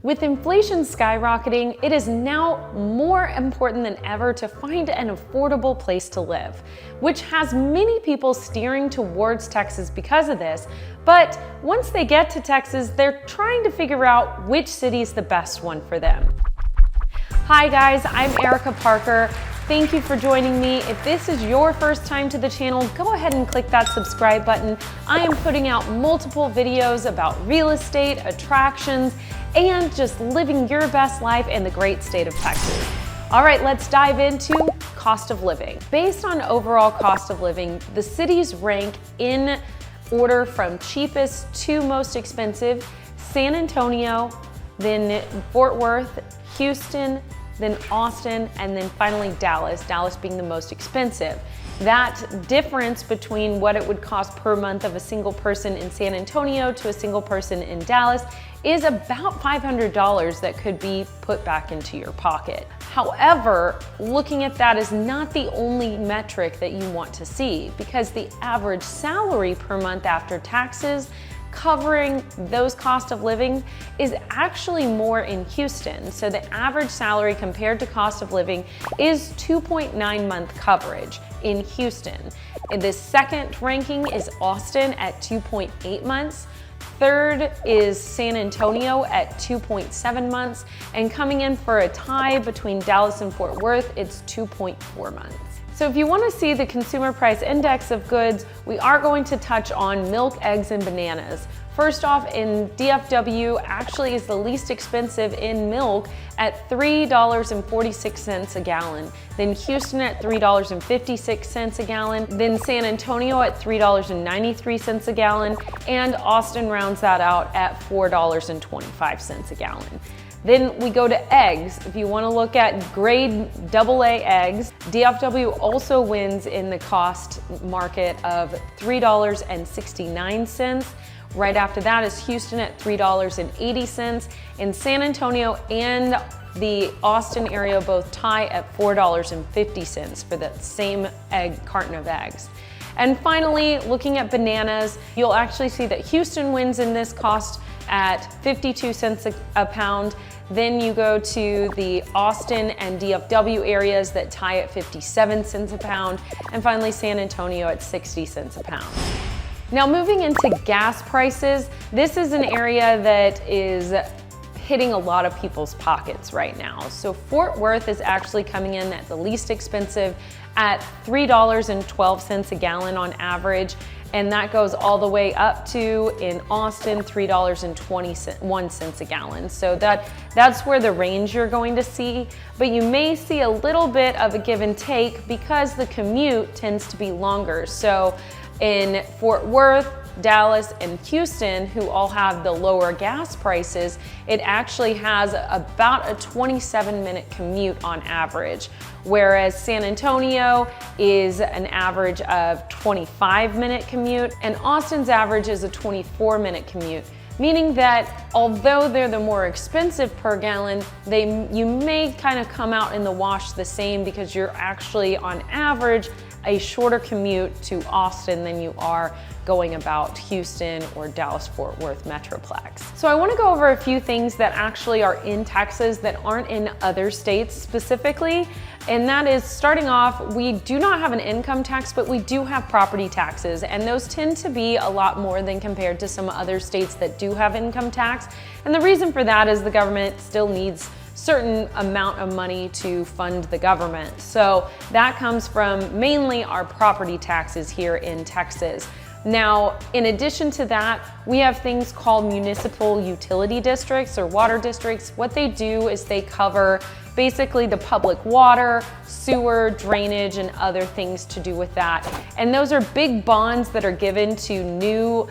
With inflation skyrocketing, it is now more important than ever to find an affordable place to live, which has many people steering towards Texas because of this. But once they get to Texas, they're trying to figure out which city is the best one for them. Hi guys, I'm Erica Parker. Thank you for joining me. If this is your first time to the channel, go ahead and click that subscribe button. I am putting out multiple videos about real estate, attractions, and just living your best life in the great state of Texas. All right, let's dive into cost of living. Based on overall cost of living, the cities rank in order from cheapest to most expensive: San Antonio, then Fort Worth, Houston, then Austin, and then finally Dallas being the most expensive. That difference between what it would cost per month of a single person in San Antonio to a single person in Dallas is about $500 that could be put back into your pocket. However, looking at that is not the only metric that you want to see, because the average salary per month after taxes covering those cost of living is actually more in Houston. So the average salary compared to cost of living is 2.9 month coverage in Houston. And the second ranking is Austin at 2.8 months. Third is San Antonio at 2.7 months. And coming in for a tie between Dallas and Fort Worth, it's 2.4 months. So if you want to see the consumer price index of goods, we are going to touch on milk, eggs, and bananas. First off, in DFW actually is the least expensive in milk at $3.46 a gallon. Then Houston at $3.56 a gallon. Then San Antonio at $3.93 a gallon. And Austin rounds that out at $4.25 a gallon. Then we go to eggs. If you want to look at grade AA eggs, DFW also wins in the cost market of $3.69. Right after that is Houston at $3.80, and San Antonio and the Austin area both tie at $4.50 for the same carton of eggs. And finally, looking at bananas, you'll actually see that Houston wins in this cost at 52 cents a pound. Then you go to the Austin and DFW areas that tie at 57 cents a pound. And finally, San Antonio at 60 cents a pound. Now moving into gas prices, this is an area that is hitting a lot of people's pockets right now. So Fort Worth is actually coming in at the least expensive at $3.12 a gallon on average. And that goes all the way up to, in Austin, $3.21 a gallon. So that's where the range you're going to see. But you may see a little bit of a give and take because the commute tends to be longer. So in Fort Worth, Dallas, and Houston, who all have the lower gas prices, it actually has about a 27-minute commute on average, whereas San Antonio is an average of 25-minute commute, and Austin's average is a 24-minute commute, meaning that although they're the more expensive per gallon, you may kind of come out in the wash the same, because you're actually on average a shorter commute to Austin than you are going about Houston or Dallas-Fort Worth Metroplex. So I want to go over a few things that actually are in Texas that aren't in other states specifically. And that is, starting off, we do not have an income tax, but we do have property taxes. And those tend to be a lot more than compared to some other states that do have income tax. And the reason for that is the government still needs certain amount of money to fund the government. So that comes from mainly our property taxes here in Texas. Now, in addition to that, we have things called municipal utility districts or water districts. What they do is they cover basically the public water, sewer, drainage, and other things to do with that. And those are big bonds that are given to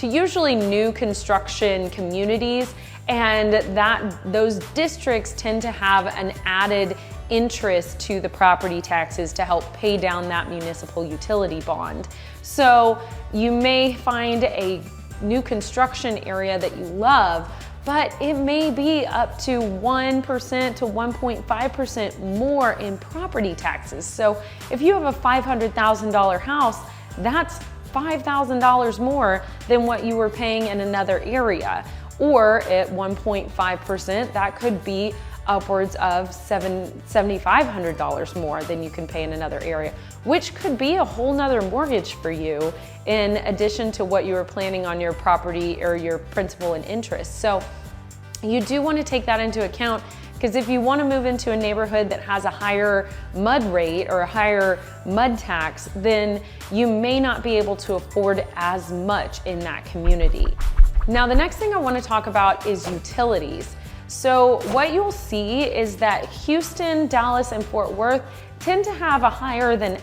usually new construction communities. And those districts tend to have an added interest to the property taxes to help pay down that municipal utility bond. So you may find a new construction area that you love, but it may be up to 1% to 1.5% more in property taxes. So if you have a $500,000 house, that's $5,000 more than what you were paying in another area. or at 1.5%, that could be upwards of $7,500 more than you can pay in another area, which could be a whole nother mortgage for you in addition to what you were planning on your property or your principal and interest. So you do want to take that into account, because if you want to move into a neighborhood that has a higher mud rate or a higher mud tax, then you may not be able to afford as much in that community. Now, the next thing I want to talk about is utilities. So what you'll see is that Houston, Dallas, and Fort Worth tend to have a higher than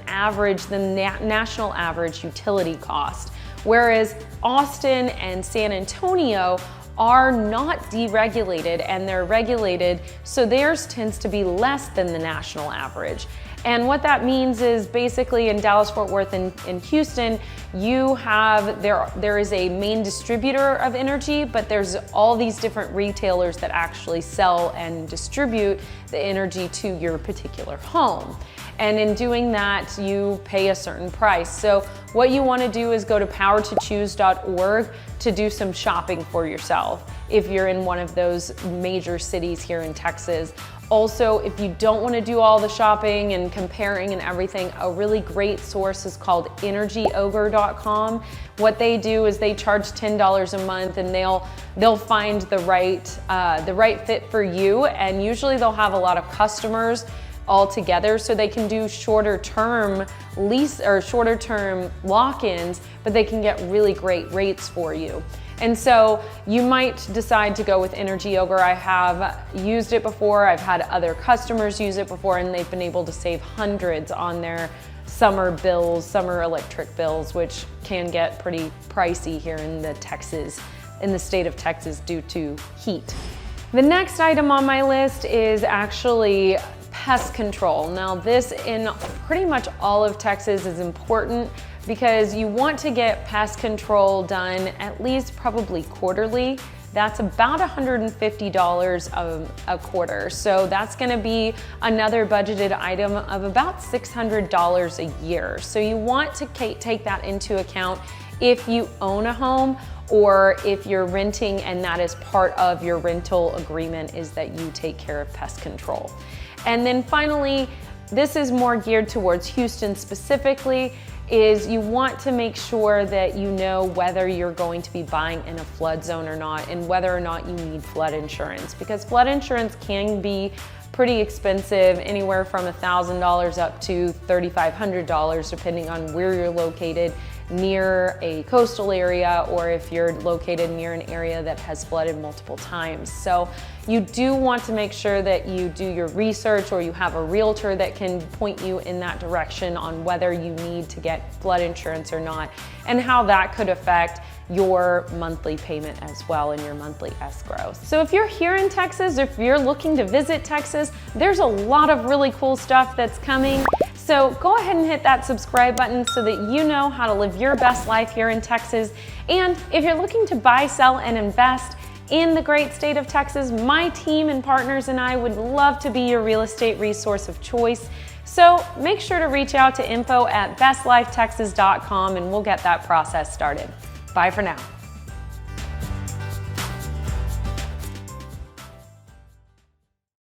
national average utility cost, whereas Austin and San Antonio are not deregulated and they're regulated, so theirs tends to be less than the national average. And what that means is basically in Dallas, Fort Worth, and Houston, you have, there is a main distributor of energy, but there's all these different retailers that actually sell and distribute the energy to your particular home. And in doing that, you pay a certain price. So what you want to do is go to powertochoose.org to do some shopping for yourself if you're in one of those major cities here in Texas. Also, if you don't want to do all the shopping and comparing and everything, a really great source is called energyogre.com. What they do is they charge $10 a month, and they'll find the right fit for you, and usually they'll have a lot of customers all together, so they can do shorter term lease or shorter term lock-ins, but they can get really great rates for you. And so you might decide to go with Energy Ogre. I have used it before. I've had other customers use it before, and they've been able to save hundreds on their summer bills, summer electric bills, which can get pretty pricey here in the state of Texas due to heat. The next item on my list is actually pest control. Now, this in pretty much all of Texas is important because you want to get pest control done at least probably quarterly. That's about $150 a quarter. So that's gonna be another budgeted item of about $600 a year. So you want to take that into account if you own a home or if you're renting and that is part of your rental agreement, is that you take care of pest control. And then finally, this is more geared towards Houston specifically, is you want to make sure that you know whether you're going to be buying in a flood zone or not, and whether or not you need flood insurance, because flood insurance can be pretty expensive, anywhere from $1,000 up to $3,500 depending on where you're located, near a coastal area or if you're located near an area that has flooded multiple times. So you do want to make sure that you do your research, or you have a realtor that can point you in that direction on whether you need to get flood insurance or not, and how that could affect your monthly payment as well and your monthly escrow. So if you're here in Texas, or if you're looking to visit Texas, there's a lot of really cool stuff that's coming. So go ahead and hit that subscribe button so that you know how to live your best life here in Texas. And if you're looking to buy, sell, and invest in the great state of Texas, my team and partners and I would love to be your real estate resource of choice. So make sure to reach out to info@bestlifetexas.com and we'll get that process started. Bye for now.